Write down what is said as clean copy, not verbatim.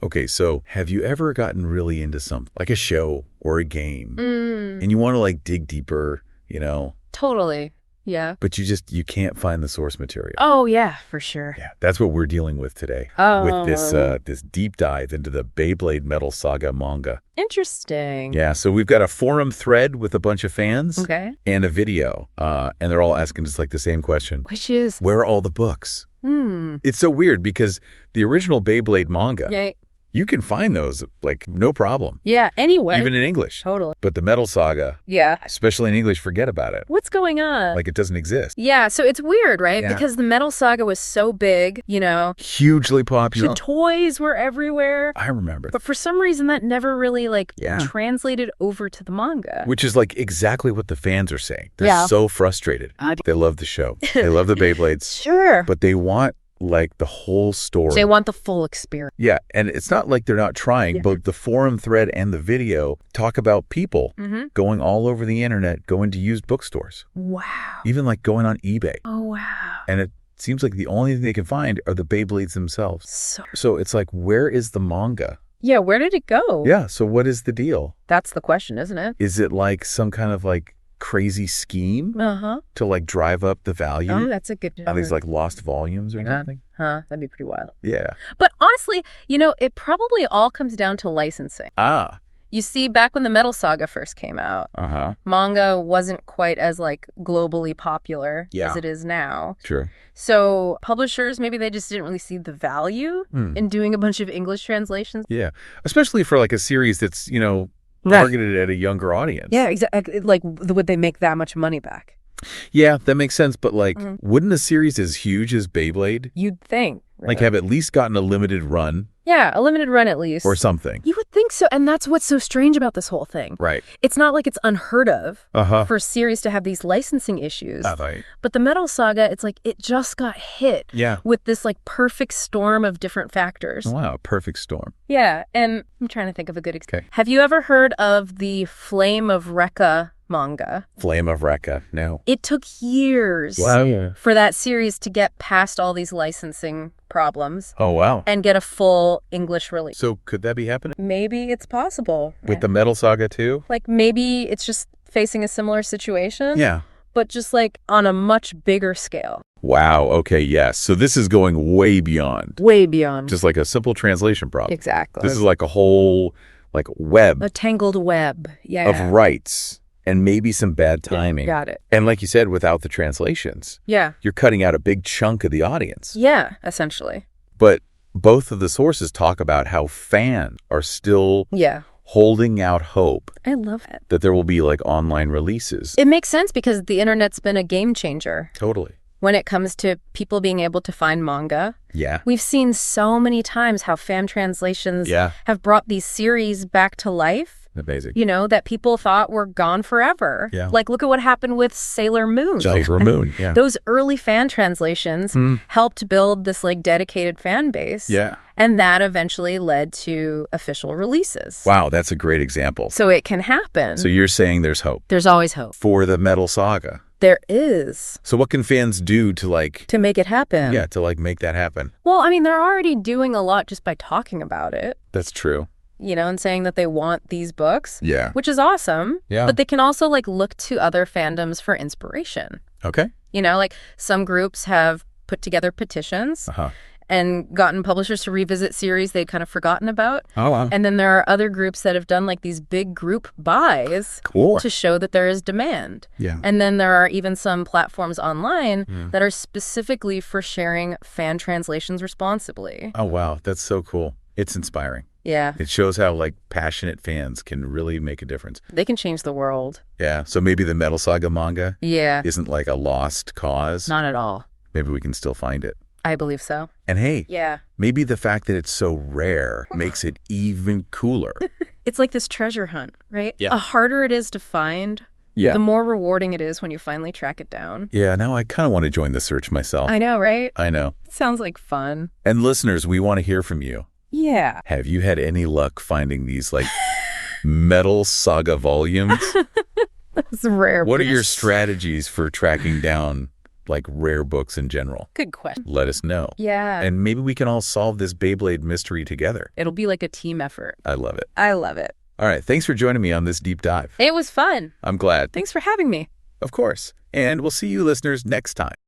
Okay, so have you ever gotten really into something, like a show or a game, and you want to like dig deeper, Totally. Yeah. but you can't find the source material? Oh, yeah, for sure. Yeah, that's what we're dealing with today. With this deep dive into the Beyblade Metal Saga manga. Interesting. Yeah, so we've got a forum thread with a bunch of fans. Okay. And a video, and they're all asking just like the same question. Which is? Where are all the books? It's so weird because the original Beyblade manga, Yeah. you can find those like no problem. Yeah, anyway. Even in English. Totally. But the Metal Saga, Yeah. especially in English, forget about it. What's going on? Like it doesn't exist. Yeah, so it's weird, right? Yeah. Because the Metal Saga was so big, Hugely popular. the toys were everywhere. I remember. But for some reason, that never really, Yeah. translated over to the manga. Which is like exactly what the fans are saying. They're Yeah. so frustrated. They love the show. They love the Beyblades. Sure. But they want like the whole story. They want the full experience. Yeah, and it's not like they're not trying. Both the forum thread and the video talk about people going all over the internet, going to used bookstores. Wow. Even like going on eBay. Oh, wow. And it seems like the only thing they can find are the Beyblades themselves. So it's like, where is the manga? yeah, where did it go? Yeah, so what is the deal? That's the question, isn't it? Is it like some kind of like crazy scheme Uh-huh. to like drive up the value Oh, that's a good of these like lost volumes or something? Huh, that'd be pretty wild. Yeah. But honestly, it probably all comes down to licensing. Ah. You see, back when the Metal Saga first came out, Uh-huh. manga wasn't quite as like globally popular Yeah. as it is now. Sure. So publishers, maybe they just didn't really see the value in doing a bunch of English translations. Yeah. Especially for like a series that's, targeted at a younger audience. Yeah, exactly. Like, would they make that much money back? Yeah, that makes sense. But like, wouldn't a series as huge as Beyblade You'd think. Right? like have at least gotten a limited run Yeah, a limited run at least. or something? You would think so. And that's what's so strange about this whole thing. Right. It's not like it's unheard of Uh-huh. for a series to have these licensing issues. Right. But the Metal Saga, it's like it just got hit Yeah. with this like perfect storm of different factors. Wow, perfect storm. Yeah, and I'm trying to think of a good example. Okay. Have you ever heard of the Flame of Recca manga? Flame of Recca. No. It took years for that series to get past all these licensing problems Oh, wow. and get a full English release. So could that be happening Maybe it's possible. with the Metal Saga too? Like maybe it's just facing a similar situation. Yeah. But just like on a much bigger scale. Wow. Okay. Yes. So this is going way beyond Way beyond. just like a simple translation problem. Exactly. This is like a whole like web A tangled web. Yeah. of rights and maybe some bad timing. Got it. And like you said, without the translations, Yeah. you're cutting out a big chunk of the audience. Yeah, essentially. But both of the sources talk about how fans are still Yeah. holding out hope I love it. that there will be like online releases. It makes sense because the internet's been a game changer Totally. when it comes to people being able to find manga. Yeah. We've seen so many times how fan translations Yeah. have brought these series back to life. Amazing. That people thought were gone forever. Yeah. Like, look at what happened with Sailor Moon. Sailor Moon. Yeah. Those early fan translations helped build this, like, dedicated fan base. Yeah. And that eventually led to official releases. Wow. That's a great example. So it can happen. So you're saying there's hope There's always hope. for the Metal Saga. There is. So what can fans do to like, To make it happen. to like make that happen? Well, I mean, they're already doing a lot just by talking about it, That's true. and saying that they want these books. Yeah. Which is awesome. Yeah. But they can also, like, look to other fandoms for inspiration. Okay. Like some groups have put together petitions Uh-huh. and gotten publishers to revisit series they'd kind of forgotten about. Oh, wow. And then there are other groups that have done like these big group buys Cool. to show that there is demand. Yeah. And then there are even some platforms online that are specifically for sharing fan translations responsibly. Oh, wow. That's so cool. It's inspiring. Yeah, It shows how like passionate fans can really make a difference. they can change the world. Yeah. So maybe the Metal Saga manga Yeah, isn't like a lost cause. not at all. Maybe we can still find it. I believe so. And hey, Yeah. maybe the fact that it's so rare makes it even cooler. It's like this treasure hunt, right? Yeah. The harder it is to find, Yeah. the more rewarding it is when you finally track it down. Yeah. Now I kind of want to join the search myself. I know, right? I know. Sounds like fun. And listeners, we want to hear from you. Yeah. Have you had any luck finding these like Metal Saga volumes? It's rare. What are your strategies for tracking down like rare books in general? Good question. Let us know. Yeah. And maybe we can all solve this Beyblade mystery together. It'll be like a team effort. I love it. I love it. All right, thanks for joining me on this deep dive. It was fun. I'm glad. Thanks for having me. Of course. And we'll see you listeners next time.